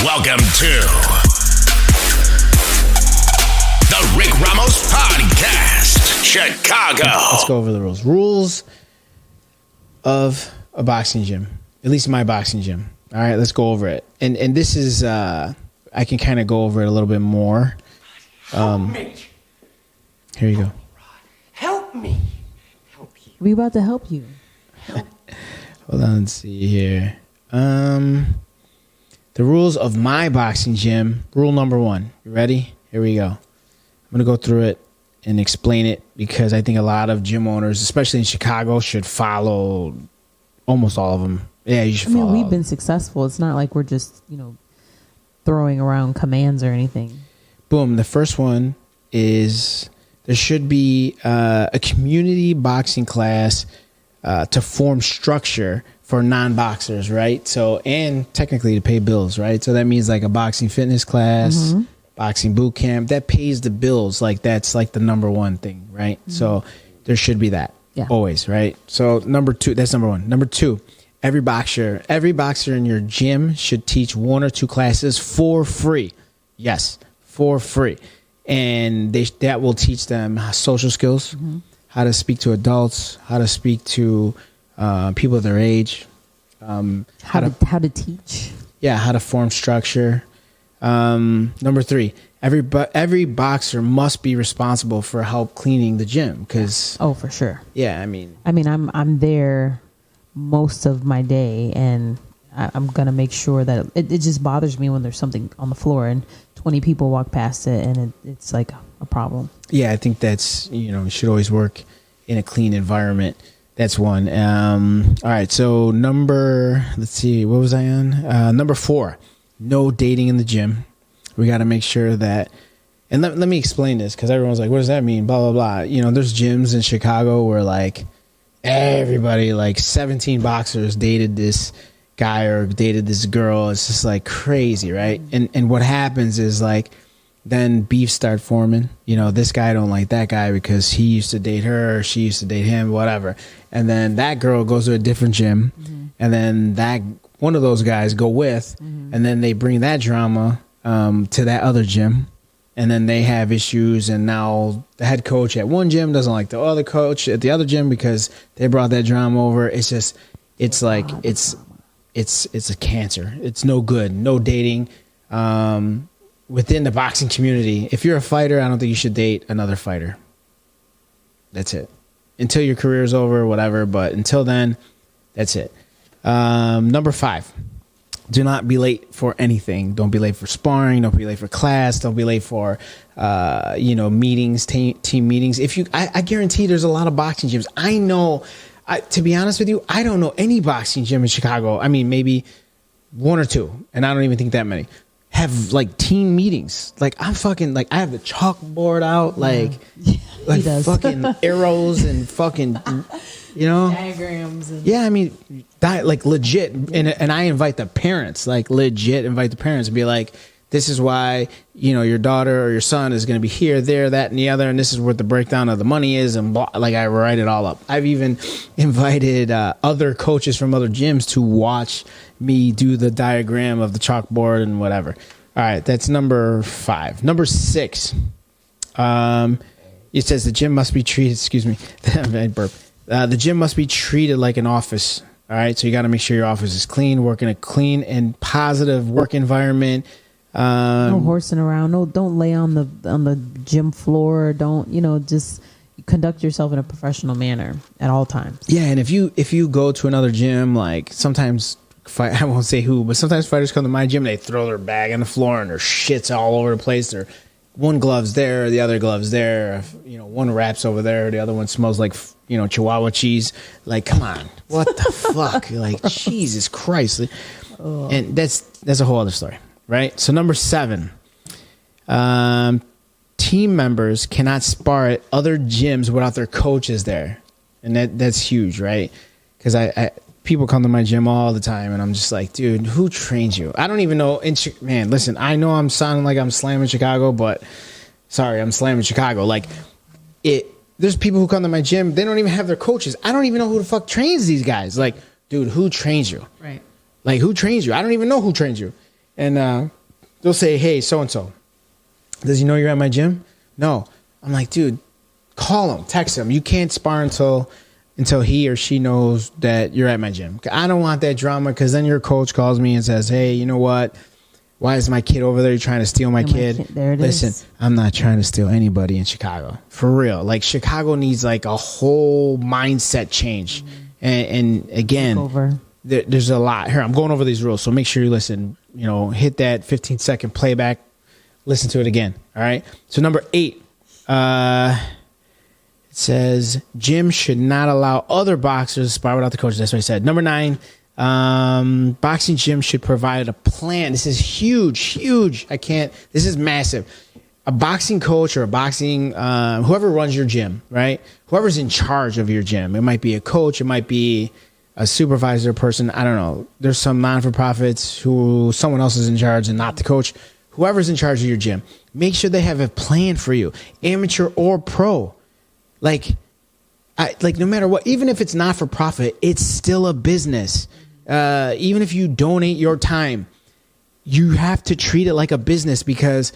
Welcome to the Rick Ramos Podcast, Chicago. Let's go over the rules. Rules of a boxing gym, at least my boxing gym. All right, let's go over it. And this is, I can kind of go over it a little bit more. Help me. Here you go. Help me. Help you. We about to help you. Hold on, let's see here. The rules of my boxing gym. Rule number 1. You ready? Here we go. I'm going to go through it and explain it because I think a lot of gym owners, especially in Chicago, should follow almost all of them. Yeah, you should follow. We've been successful. It's not like we're just, throwing around commands or anything. Boom. The first one is there should be a community boxing class to form structure for non-boxers, right? So, and technically to pay bills, right? So that means like a boxing fitness class, boxing boot camp, that pays the bills. Like that's like the number one thing, right? So there should be that always, right? So number 2, that's number 1. Number 2, every boxer in your gym should teach 1 or 2 classes for free. Yes, for free. And that will teach them social skills, how to speak to adults, how to speak to people of their age, How to teach. Yeah, how to form structure. Number 3, every boxer must be responsible for help cleaning the gym because for sure. Yeah, I'm there most of my day, and I'm gonna make sure that it just bothers me when there's something on the floor and 20 people walk past it and it's like a problem. Yeah, I think that's you should always work in a clean environment. That's one. All right, so let's see, what was I on? Number 4, no dating in the gym. We got to make sure that, and let me explain this because everyone's like, what does that mean? Blah, blah, blah. There's gyms in Chicago where like everybody, like 17 boxers dated this guy or dated this girl. It's just like crazy, right? And what happens is like, then beefs start forming. This guy don't like that guy because he used to date her, or she used to date him, whatever. And then that girl goes to a different gym, and then that one of those guys go with, and then they bring that drama to that other gym, and then they have issues. And now the head coach at one gym doesn't like the other coach at the other gym because they brought that drama over. It's just, it's like it's a cancer. It's no good. No dating. Within the boxing community, if you're a fighter, I don't think you should date another fighter. That's it. Until your career is over, whatever. But until then, that's it. Number 5, do not be late for anything. Don't be late for sparring. Don't be late for class. Don't be late for, meetings, team meetings. I guarantee there's a lot of boxing gyms. I know, to be honest with you, I don't know any boxing gym in Chicago. I mean, maybe 1 or 2, and I don't even think that many have like team meetings. Like I'm fucking like I have the chalkboard out, like fucking arrows and fucking diagrams. Like legit. And I invite the parents, like legit invite the parents and be like, this is why your daughter or your son is going to be here, there, that, and the other, and this is what the breakdown of the money is, and blah, like I write it all up. I've even invited other coaches from other gyms to watch me do the diagram of the chalkboard and whatever. All right, that's number 5. Number 6, it says the gym must be treated. Excuse me, I burp. The gym must be treated like an office. All right, so you got to make sure your office is clean, work in a clean and positive work environment. No horsing around. No, don't lay on the gym floor. Don't just conduct yourself in a professional manner at all times. Yeah, and if you go to another gym, like sometimes I won't say who, but sometimes fighters come to my gym, they throw their bag on the floor and their shit's all over the place. Their one glove's there, the other glove's there. One wrap's over there, the other one smells like Chihuahua cheese. Like, come on, what the fuck? Like, Jesus Christ. And that's a whole other story. Right. So number 7, team members cannot spar at other gyms without their coaches there. And that's huge. Right. Because people come to my gym all the time and I'm just like, dude, who trains you? I don't even know. Man, listen, I know I'm sounding like I'm slamming Chicago, but sorry, I'm slamming Chicago. Like there's people who come to my gym. They don't even have their coaches. I don't even know who the fuck trains these guys. Like, dude, who trains you? Right. Like, who trains you? I don't even know who trains you. And they'll say, hey, so-and-so, does he know you're at my gym? No. I'm like, dude, call him, text him. You can't spar until he or she knows that you're at my gym. I don't want that drama, because then your coach calls me and says, hey, you know what? Why is my kid over there trying to steal my kid? There it Listen, is. I'm not trying to steal anybody in Chicago. For real. Like, Chicago needs like a whole mindset change. And again, there's a lot. Here, I'm going over these rules, so make sure you listen. You know, hit that 15-second playback. Listen to it again. All right? So number 8, it says gym should not allow other boxers to spar without the coach. That's what I said. Number 9, boxing gym should provide a plan. This is huge. This is massive. A boxing coach or a boxing, whoever runs your gym, right? Whoever's in charge of your gym. It might be a coach. It might be a supervisor person. I don't know. There's some non-for-profits who someone else is in charge and not the coach. Whoever's in charge of your gym, make sure they have a plan for you, amateur or pro. Like no matter what, even if it's not for profit, it's still a business. Even if you donate your time, you have to treat it like a business, because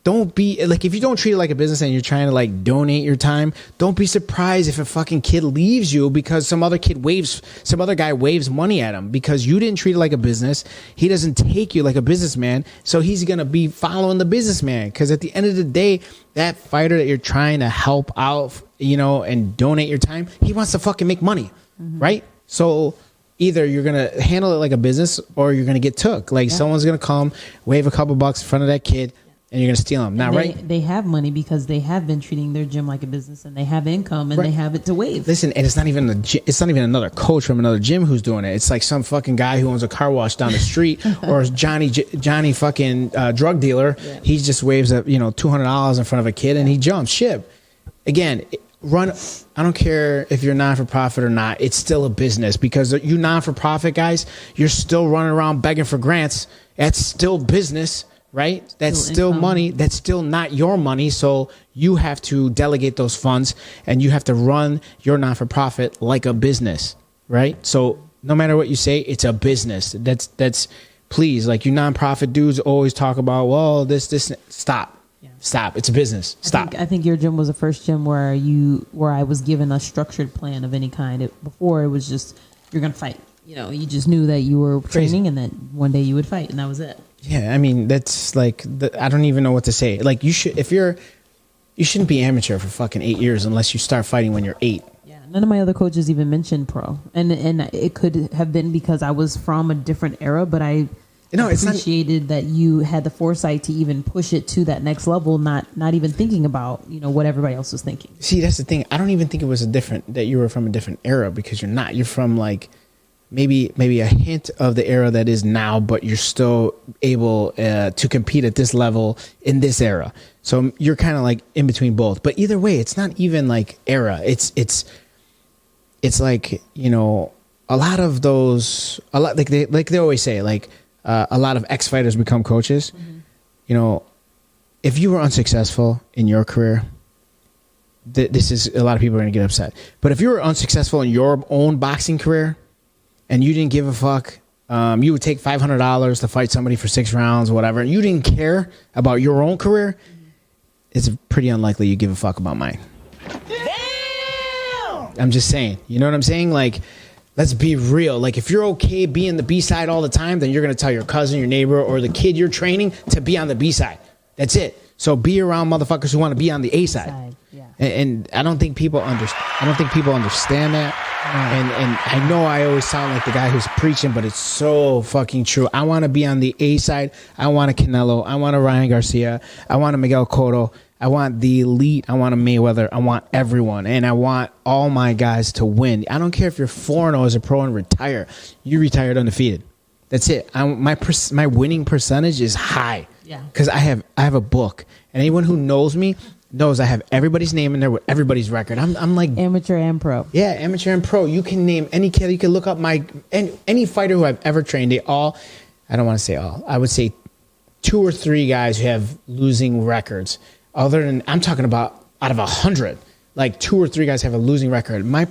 don't be like, if you don't treat it like a business and you're trying to like donate your time, don't be surprised if a fucking kid leaves you because some other guy waves money at him because you didn't treat it like a business. He doesn't take you like a businessman. So he's going to be following the businessman, because at the end of the day, that fighter that you're trying to help out, you know, and donate your time, he wants to fucking make money. Right? So either you're going to handle it like a business or you're going to get took. Like someone's going to come, wave a couple bucks in front of that kid, and you're going to steal them. Now, right? They have money because they have been treating their gym like a business, and they have income, and they have it to wave. Listen, and it's not even another coach from another gym who's doing it. It's like some fucking guy who owns a car wash down the street, or Johnny fucking drug dealer. Yeah. He just waves up, $200 in front of a kid, and he jumps ship. Again, I don't care if you're non-for-profit or not. It's still a business, because you non-for-profit guys, you're still running around begging for grants. That's still business. Right? That's still money. That's still not your money. So you have to delegate those funds, and you have to run your non-for-profit like a business. Right? So no matter what you say, it's a business. That's please, like, you non-profit dudes always talk about, well, this, stop. Yeah. Stop. It's a business. Stop. I think your gym was the first gym where I was given a structured plan of any kind. Before it was just, you're going to fight. You just knew that you were training, and that one day you would fight, and that was it. Yeah, I mean, that's like, I don't even know what to say. Like, you shouldn't be amateur for fucking 8 years unless you start fighting when you're 8. Yeah, none of my other coaches even mentioned pro, and it could have been because I was from a different era, but I appreciated that you had the foresight to even push it to that next level, not even thinking about what everybody else was thinking. See, that's the thing. I don't even think it was that you were from a different era, because you're not. You're from like, maybe a hint of the era that is now, but you're still able to compete at this level in this era. So you're kind of like in between both. But either way, it's not even like era. It's like, a lot of those, like they always say, like a lot of ex-fighters become coaches. Mm-hmm. If you were unsuccessful in your career, this is, a lot of people are going to get upset. But if you were unsuccessful in your own boxing career, and you didn't give a fuck, you would take $500 to fight somebody for 6 rounds, whatever, and you didn't care about your own career, it's pretty unlikely you give a fuck about mine. Damn! I'm just saying. You know what I'm saying? Like, let's be real. Like, if you're okay being the B-side all the time, then you're going to tell your cousin, your neighbor, or the kid you're training to be on the B-side. That's it. So be around motherfuckers who want to be on the A-side. Yeah. And I don't think people understand that. And I know I always sound like the guy who's preaching, but it's so fucking true. I want to be on the A side. I want a Canelo. I want a Ryan Garcia. I want a Miguel Cotto. I want the elite. I want a Mayweather. I want everyone. And I want all my guys to win. I don't care if you're 4-0 as a pro and retire. You retired undefeated. That's it. My winning percentage is high. Yeah. Because I have a book. And anyone who knows me knows I have everybody's name in there with everybody's record. I'm like amateur and pro. Yeah, amateur and pro. You can name any kid. You can look up any fighter who I've ever trained. They all, I don't want to say all, I would say 2 or 3 guys who have losing records. Other than, I'm talking about out of 100, like 2 or 3 guys have a losing record. My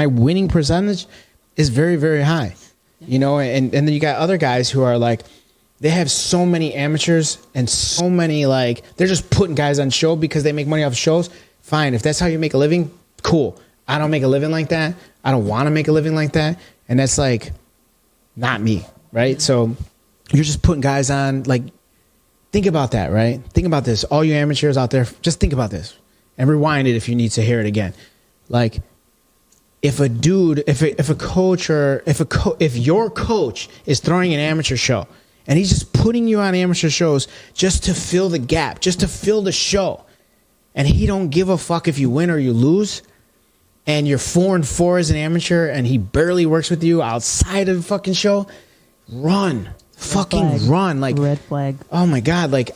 winning percentage is very, very high. And then you got other guys who are like, They have so many amateurs and so many, like, they're just putting guys on show because they make money off of shows. Fine. If that's how you make a living, cool. I don't make a living like that. I don't want to make a living like that. And that's like not me, right? So you're just putting guys on, like, think about that, right? Think about this. All you amateurs out there, just think about this and rewind it if you need to hear it again. Like, if a dude, if a coach or if your coach is throwing an amateur show and he's just putting you on amateur shows just to fill the gap, just to fill the show, and he don't give a fuck if you win or you lose, and you're 4-4 as an amateur and he barely works with you outside of the fucking show, run. Fucking run. Like, red flag. Oh my God. Like,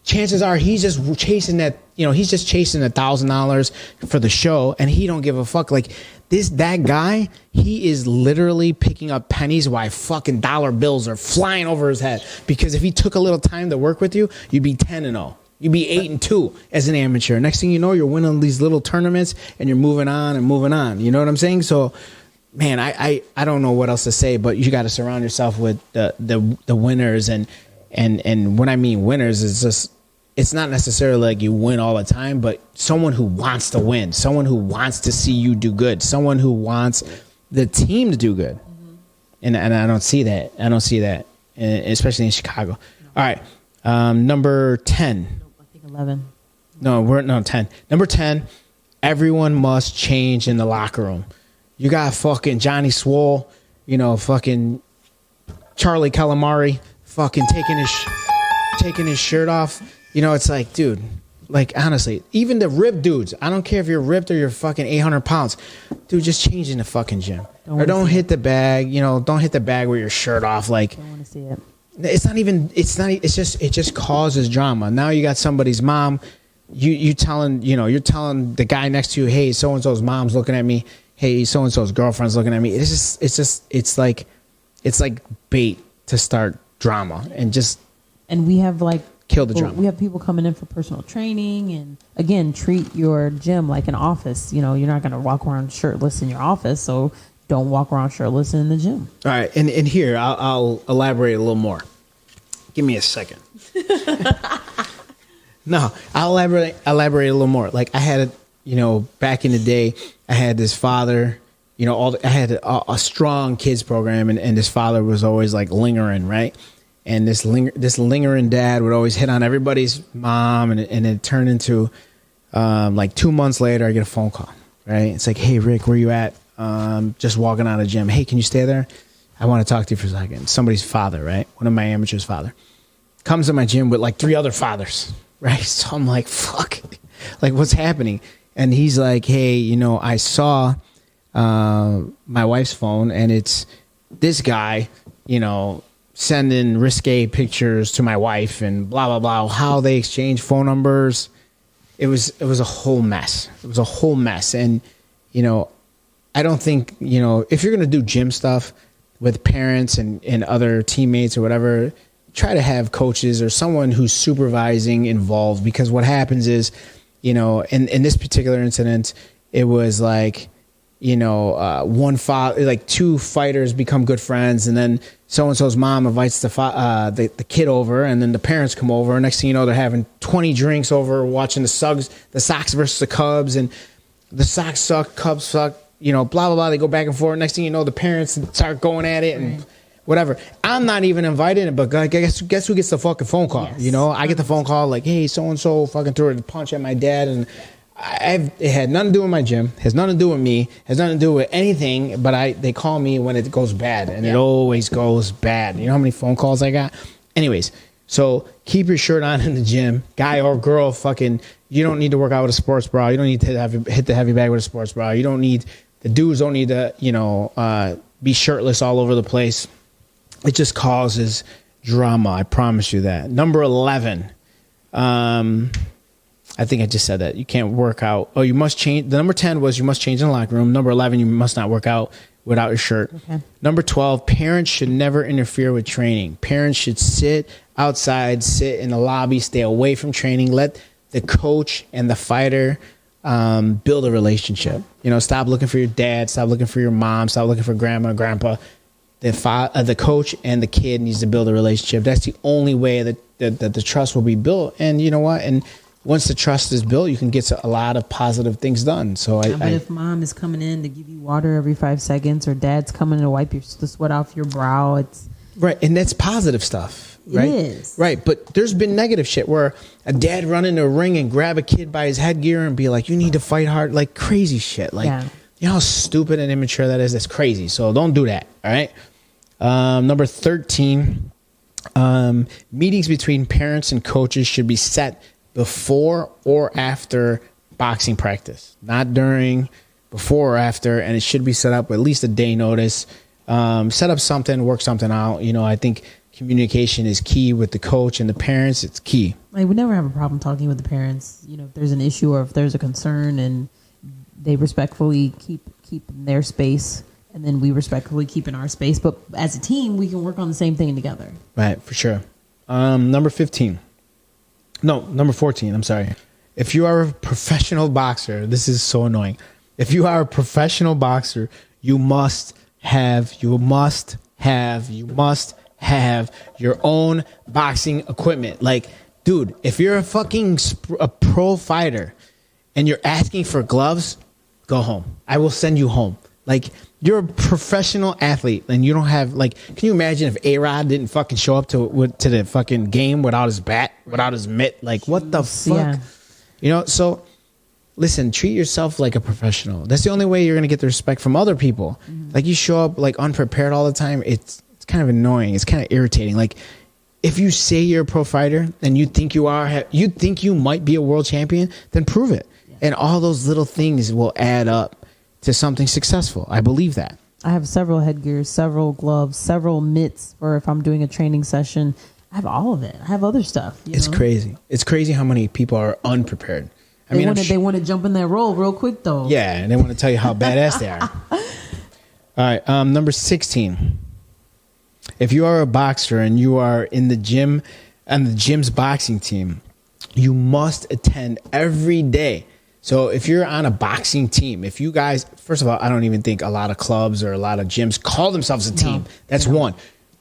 chances are he's just chasing that, he's just chasing $1,000 for the show and he don't give a fuck. Like, that guy, he is literally picking up pennies while fucking dollar bills are flying over his head. Because if he took a little time to work with you, you'd be 10-0. You'd be 8-2 as an amateur. Next thing you know, you're winning these little tournaments and you're moving on and moving on. You know what I'm saying? So, man, I don't know what else to say, but you got to surround yourself with the winners. And when I mean winners, it's not necessarily like you win all the time, but someone who wants to win, someone who wants to see you do good, someone who wants the team to do good. Mm-hmm. And I don't see that. I don't see that, especially in Chicago. All right, number 10. 11. No, 10. Number 10, everyone must change in the locker room. You got fucking Johnny Swole, fucking Charlie Calamari, fucking taking his shirt off. It's like, dude, like, honestly, even the ripped dudes, I don't care if you're ripped or you're fucking 800 pounds. Dude, just change in the fucking gym. Don't hit the bag, don't hit the bag with your shirt off. Like, don't want to see it. It just causes drama. Now you got somebody's mom, you're telling the guy next to you, hey, so-and-so's mom's looking at me. Hey, so-and-so's girlfriend's looking at me. It's like bait to start drama and we have like kill the drama. We have people coming in for personal training, and again, treat your gym like an office. You're not going to walk around shirtless in your office, so don't walk around shirtless in the gym. All right, and here I'll elaborate a little more. Give me a second. No, I'll elaborate a little more. Like, I had back in the day, I had this father. I had a strong kids program, and this father was always like lingering, right? And this lingering dad would always hit on everybody's mom, and it turned into like 2 months later, I get a phone call, right? It's like, hey, Rick, where you at? Just walking out of the gym. Hey, can you stay there? I want to talk to you for a second. Somebody's father, right? One of my amateurs' father comes to my gym with like 3 other fathers, right? So I'm like, fuck, like, what's happening? And he's like, hey, I saw my wife's phone, and it's this guy, sending risque pictures to my wife and blah, blah, blah, how they exchange phone numbers. It was a whole mess. It was a whole mess. And, I don't think, if you're going to do gym stuff with parents and other teammates or whatever, try to have coaches or someone who's supervising involved, because what happens is, in this particular incident, it was like, one father, like 2 fighters become good friends, and then so-and-so's mom invites the kid over, and then the parents come over. Next thing you know, they're having 20 drinks over, watching the Sox versus the Cubs, and the Sox suck, Cubs suck, blah, blah, blah. They go back and forth. Next thing you know, the parents start going at it and whatever. I'm not even invited, but guess who gets the fucking phone call? Yes. I get the phone call like, hey, so-and-so fucking threw a punch at my dad, and it had nothing to do with my gym, has nothing to do with me, has nothing to do with anything, but they call me when it goes bad, and it always goes bad. You know how many phone calls I got? Anyways, so keep your shirt on in the gym, guy or girl. Fucking, you don't need to work out with a sports bra. You don't need to hit the heavy bag with a sports bra. The dudes don't need to be shirtless all over the place. It just causes drama. I promise you that. Number 11. I think I just said that. You can't work out. Oh, you must change. The number 10 was you must change in the locker room. Number 11, you must not work out without your shirt. Okay. Number 12, parents should never interfere with training. Parents should sit outside, sit in the lobby, stay away from training. Let the coach and the fighter build a relationship. Stop looking for your dad. Stop looking for your mom. Stop looking for grandma, grandpa. the coach and the kid needs to build a relationship. That's the only way that the trust will be built. And you know what? And once the trust is built, you can get a lot of positive things done. So but if mom is coming in to give you water every 5 seconds, or dad's coming to wipe the sweat off your brow, it's right, and that's positive stuff. Right? It is. Right, but there's been negative shit where a dad run into a ring and grab a kid by his headgear and be like, you need to fight hard, like crazy shit. Like, you know how stupid and immature that is? That's crazy. So don't do that, all right? Number 13, meetings between parents and coaches should be set before or after boxing practice. Not during, before or after, and it should be set up with at least a day notice. Set up something, work something out. You know, I think communication is key with the coach and the parents. It's key. Like, we never have a problem talking with the parents. You know, if there's an issue or if there's a concern, and they respectfully keep in their space, and then we respectfully keep in our space. But as a team, we can work on the same thing together. Right, for sure. Number 14. I'm sorry. If you are a professional boxer, this is so annoying. If you are a professional boxer, you must have your own boxing equipment. Like, dude, if you're a pro fighter and you're asking for gloves, go home. I will send you home. Like, you're a professional athlete and you don't have, like, can you imagine if A-Rod didn't fucking show up to the fucking game without his bat, without his mitt? Like, what the fuck? Yeah. You know, so listen, treat yourself like a professional. That's the only way you're going to get the respect from other people. Mm-hmm. Like, you show up like unprepared all the time. It's kind of annoying. It's kind of irritating. Like, if you say you're a pro fighter and you think you might be a world champion, then prove it. Yeah. And all those little things will add up to something successful. I believe that. I have several headgears, several gloves, several mitts for if I'm doing a training session. I have all of it. I have other stuff. It's crazy. It's crazy how many people are unprepared. They want to jump in that role real quick, though. Yeah, and they want to tell you how badass they are. All right, number 16. If you are a boxer and you are in the gym and the gym's boxing team, you must attend every day. So if you're on a boxing team, if you guys, first of all, I don't even think a lot of clubs or a lot of gyms call themselves a team. That's one.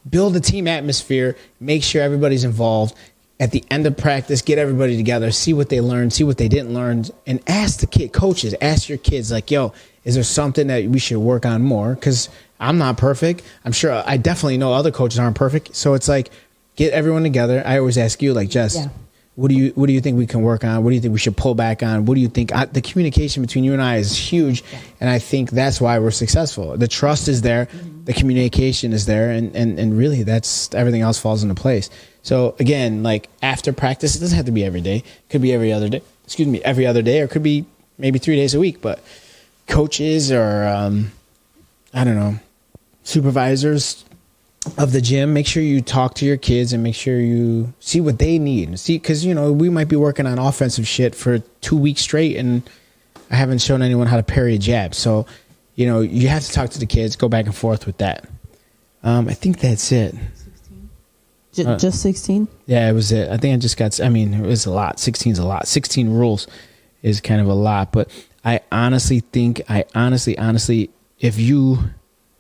Build a team atmosphere. Make sure everybody's involved. At the end of practice, get everybody together, see what they learned, see what they didn't learn, and ask the coaches, ask your kids, like, yo, is there something that we should work on more? Because I'm not perfect. I'm sure I definitely know other coaches aren't perfect. So it's like, get everyone together. I always ask you, like, Jess, what do you think we can work on? What do you think we should pull back on? What do you think? The communication between you and I is huge, and I think that's why we're successful. The trust is there, the communication is there, and really that's everything else falls into place. So again, like, after practice, it doesn't have to be every day. It could be every other day. Every other day, or it could be maybe 3 days a week. But coaches or I don't know, supervisors of the gym, make sure you talk to your kids and make sure you see what they need. See, because, you know, we might be working on offensive shit for 2 weeks straight and I haven't shown anyone how to parry a jab. So, you know, you have to talk to the kids, go back and forth with that. I think that's it. 16? Just 16? Yeah, it was it. I think I just got, it was a lot. 16 is a lot. 16 rules is kind of a lot. But I honestly think, if you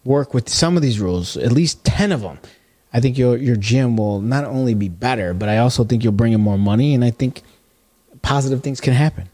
work with some of these rules, at least 10 of them, I think your gym will not only be better, but I also think you'll bring in more money, and I think positive things can happen.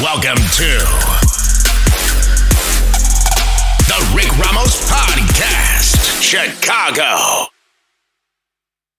Welcome to the Rick Ramos Podcast, Chicago.